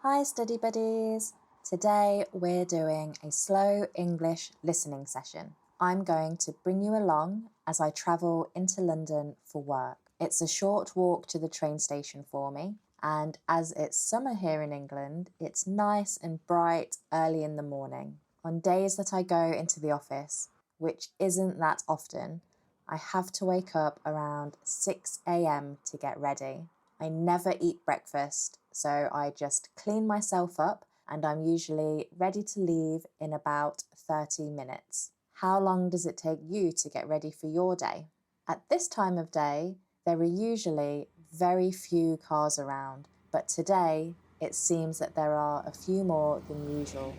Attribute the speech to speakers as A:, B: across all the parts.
A: Hi study buddies! Today we're doing a slow English listening session. I'm going to bring you along as I travel into London for work. It's a short walk to the train station for me, and as it's summer here in England, it's nice and bright early in the morning. On days that I go into the office, which isn't that often, I have to wake up around 6 a.m. to get ready. I never eat breakfast, so I just clean myself up and I'm usually ready to leave in about 30 minutes. How long does it take you to get ready for your day? At this time of day, there are usually very few cars around, but today it seems that there are a few more than usual.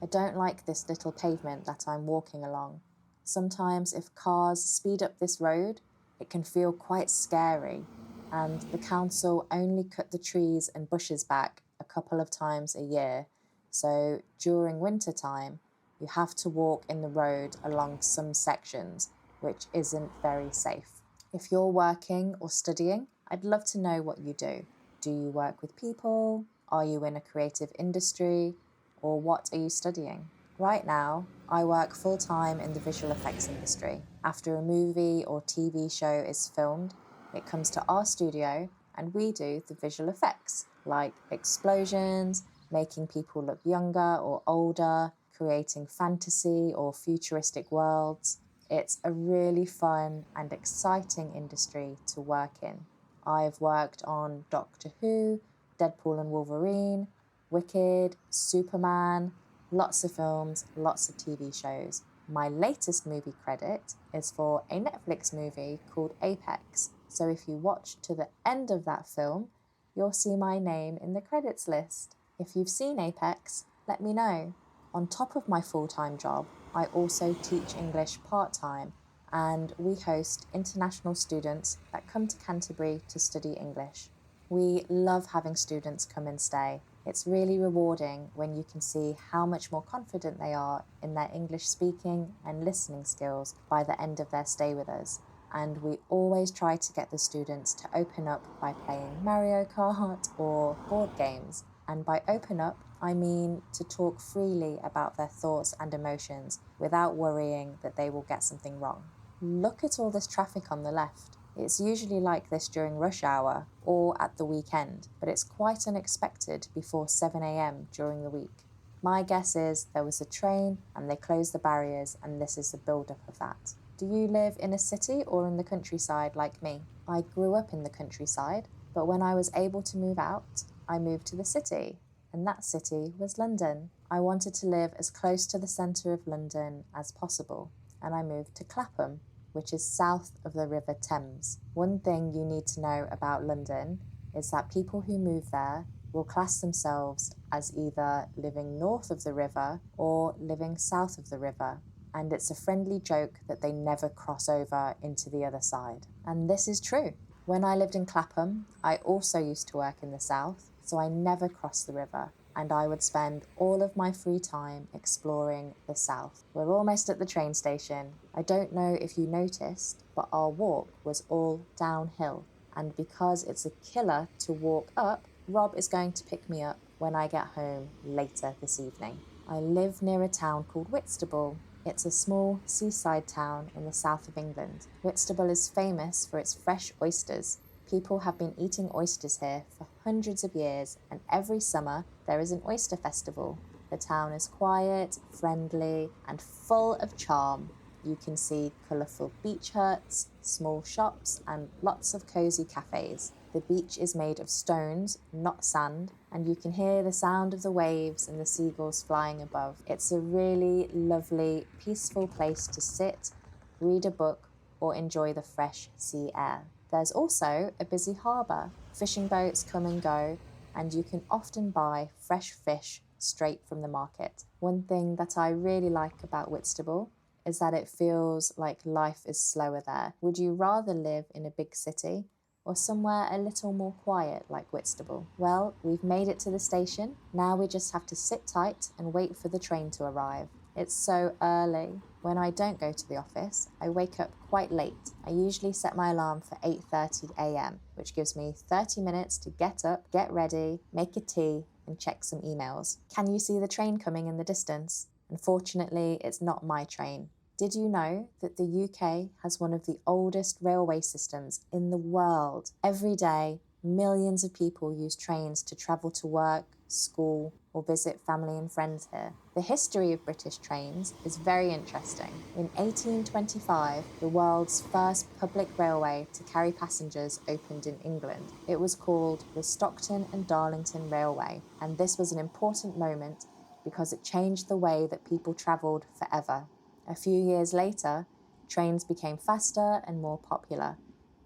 A: I don't like this little pavement that I'm walking along. Sometimes if cars speed up this road, it can feel quite scary, and the council only cut the trees and bushes back a couple of times a year, so during winter time you have to walk in the road along some sections, which isn't very safe. If you're working or studying, I'd love to know what you do. Do you work with people? Are you in a creative industry? Or what are you studying? Right now, I work full-time in the visual effects industry. After a movie or TV show is filmed, it comes to our studio and we do the visual effects, like explosions, making people look younger or older, creating fantasy or futuristic worlds. It's a really fun and exciting industry to work in. I've worked on Doctor Who, Deadpool and Wolverine, Wicked, Superman, lots of films, lots of TV shows. My latest movie credit is for a Netflix movie called Apex. So if you watch to the end of that film, you'll see my name in the credits list. If you've seen Apex, let me know. On top of my full-time job, I also teach English part-time, and we host international students that come to Canterbury to study English. We love having students come and stay. It's really rewarding when you can see how much more confident they are in their English speaking and listening skills by the end of their stay with us. And we always try to get the students to open up by playing Mario Kart or board games. And by open up, I mean to talk freely about their thoughts and emotions without worrying that they will get something wrong. Look at all this traffic on the left. It's usually like this during rush hour or at the weekend, but it's quite unexpected before 7 a.m. during the week. My guess is there was a train and they closed the barriers, and this is the build-up of that. Do you live in a city or in the countryside like me? I grew up in the countryside, but when I was able to move out, I moved to the city, and that city was London. I wanted to live as close to the centre of London as possible, and I moved to Clapham, which is south of the River Thames. One thing you need to know about London is that people who move there will class themselves as either living north of the river or living south of the river. And it's a friendly joke that they never cross over into the other side. And this is true. When I lived in Clapham, I also used to work in the south, so I never crossed the river, and I would spend all of my free time exploring the south. We're almost at the train station. I don't know if you noticed, but our walk was all downhill. And because it's a killer to walk up, Rob is going to pick me up when I get home later this evening. I live near a town called Whitstable. It's a small seaside town in the south of England. Whitstable is famous for its fresh oysters. People have been eating oysters here for hundreds of years, and every summer there is an oyster festival. The town is quiet, friendly, and full of charm. You can see colourful beach huts, small shops, and lots of cosy cafes. The beach is made of stones, not sand, and you can hear the sound of the waves and the seagulls flying above. It's a really lovely, peaceful place to sit, read a book, or enjoy the fresh sea air. There's also a busy harbour. Fishing boats come and go, and you can often buy fresh fish straight from the market. One thing that I really like about Whitstable is that it feels like life is slower there. Would you rather live in a big city or somewhere a little more quiet like Whitstable? Well, we've made it to the station. Now we just have to sit tight and wait for the train to arrive. It's so early. When I don't go to the office, I wake up quite late. I usually set my alarm for 8:30 a.m, which gives me 30 minutes to get up, get ready, make a tea, and check some emails. Can you see the train coming in the distance? Unfortunately, it's not my train. Did you know that the UK has one of the oldest railway systems in the world? Every day, millions of people use trains to travel to work, school, or visit family and friends here. The history of British trains is very interesting. In 1825, the world's first public railway to carry passengers opened in England. It was called the Stockton and Darlington Railway, and this was an important moment because it changed the way that people travelled forever. A few years later, trains became faster and more popular.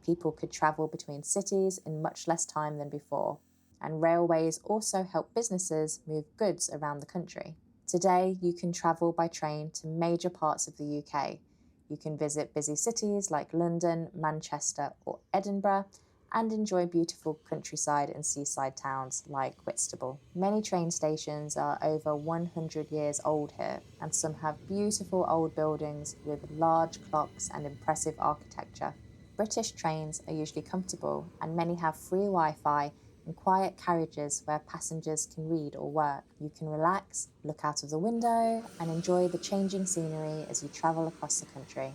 A: People could travel between cities in much less time than before, and railways also help businesses move goods around the country. Today, you can travel by train to major parts of the UK. You can visit busy cities like London, Manchester, or Edinburgh, and enjoy beautiful countryside and seaside towns like Whitstable. Many train stations are over 100 years old here, and some have beautiful old buildings with large clocks and impressive architecture. British trains are usually comfortable, and many have free Wi-Fi and quiet carriages where passengers can read or work. You can relax, look out of the window, and enjoy the changing scenery as you travel across the country.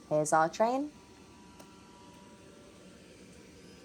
A: Here's our train.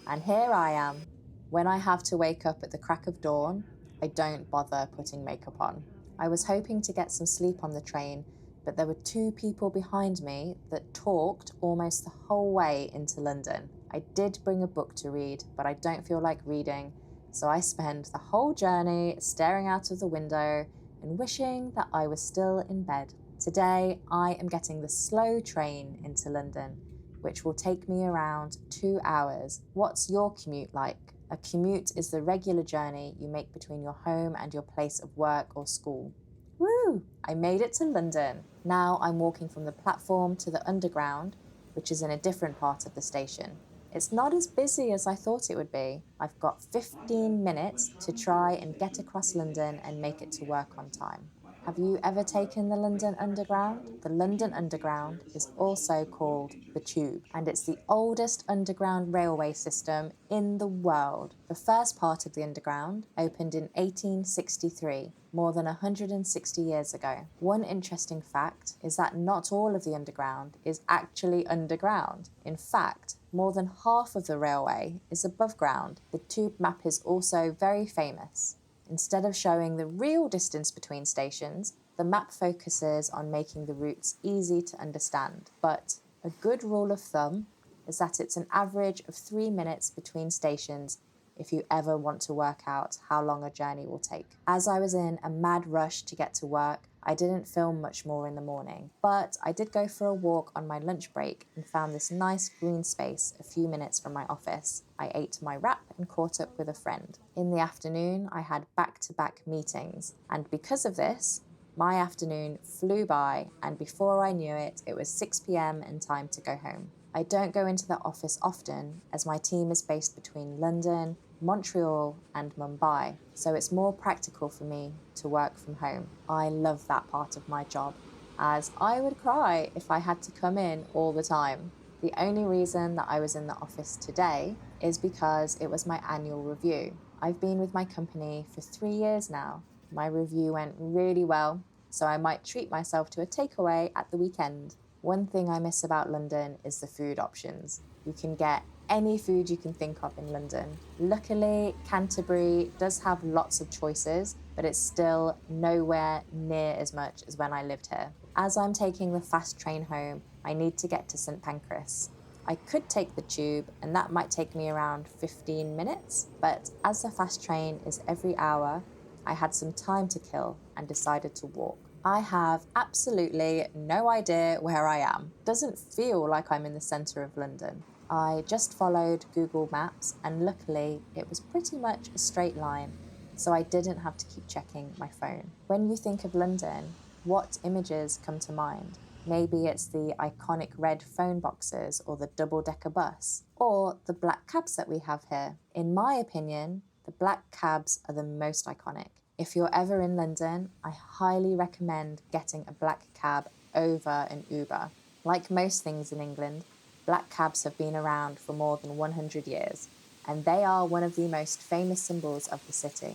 A: And here I am. When I have to wake up at the crack of dawn, I don't bother putting makeup on. I was hoping to get some sleep on the train, but there were two people behind me that talked almost the whole way into London. I did bring a book to read, but I don't feel like reading, so I spent the whole journey staring out of the window and wishing that I was still in bed. Today, I am getting the slow train into London, which will take me around 2 hours. What's your commute like? A commute is the regular journey you make between your home and your place of work or school. Woo! I made it to London. Now I'm walking from the platform to the underground, which is in a different part of the station. It's not as busy as I thought it would be. I've got 15 minutes to try and get across London and make it to work on time. Have you ever taken the London Underground? The London Underground is also called the Tube, and it's the oldest underground railway system in the world. The first part of the Underground opened in 1863, more than 160 years ago. One interesting fact is that not all of the Underground is actually underground. In fact, more than half of the railway is above ground. The Tube map is also very famous. Instead of showing the real distance between stations, the map focuses on making the routes easy to understand. But a good rule of thumb is that it's an average of 3 minutes between stations if you ever want to work out how long a journey will take. As I was in a mad rush to get to work, I didn't film much more in the morning, but I did go for a walk on my lunch break and found this nice green space a few minutes from my office. I ate my wrap and caught up with a friend. In the afternoon, I had back-to-back meetings, and because of this, my afternoon flew by, and before I knew it, it was 6 p.m. and time to go home. I don't go into the office often as my team is based between London, Montreal and Mumbai, so it's more practical for me to work from home. I love that part of my job, as I would cry if I had to come in all the time. The only reason that I was in the office today is because it was my annual review. I've been with my company for 3 years now. My review went really well, so I might treat myself to a takeaway at the weekend. One thing I miss about London is the food options. You can get any food you can think of in London. Luckily, Canterbury does have lots of choices, but it's still nowhere near as much as when I lived here. As I'm taking the fast train home, I need to get to St Pancras. I could take the tube, and that might take me around 15 minutes, but as the fast train is every hour, I had some time to kill and decided to walk. I have absolutely no idea where I am. Doesn't feel like I'm in the centre of London. I just followed Google Maps and luckily it was pretty much a straight line, so I didn't have to keep checking my phone. When you think of London, what images come to mind? Maybe it's the iconic red phone boxes or the double-decker bus, or the black cabs that we have here. In my opinion, the black cabs are the most iconic. If you're ever in London, I highly recommend getting a black cab over an Uber. Like most things in England, black cabs have been around for more than 100 years, and they are one of the most famous symbols of the city.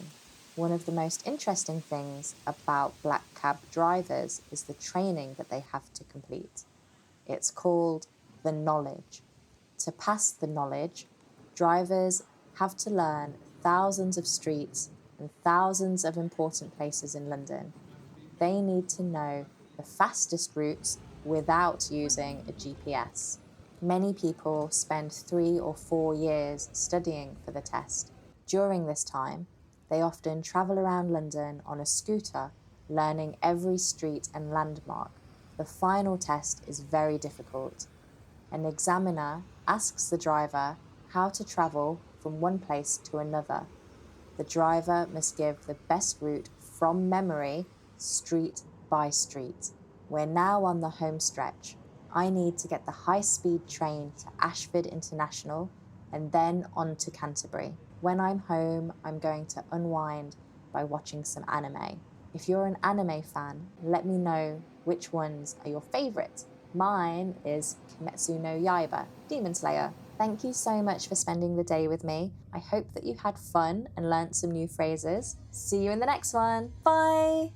A: One of the most interesting things about black cab drivers is the training that they have to complete. It's called the knowledge. To pass the knowledge, drivers have to learn thousands of streets and thousands of important places in London. They need to know the fastest routes without using a GPS. Many people spend 3 or 4 years studying for the test. During this time, they often travel around London on a scooter, learning every street and landmark. The final test is very difficult. An examiner asks the driver how to travel from one place to another. The driver must give the best route from memory, street by street. We're now on the home stretch. I need to get the high-speed train to Ashford International and then on to Canterbury. When I'm home, I'm going to unwind by watching some anime. If you're an anime fan, let me know which ones are your favourite. Mine is Kimetsu no Yaiba, Demon Slayer. Thank you so much for spending the day with me. I hope that you had fun and learnt some new phrases. See you in the next one. Bye!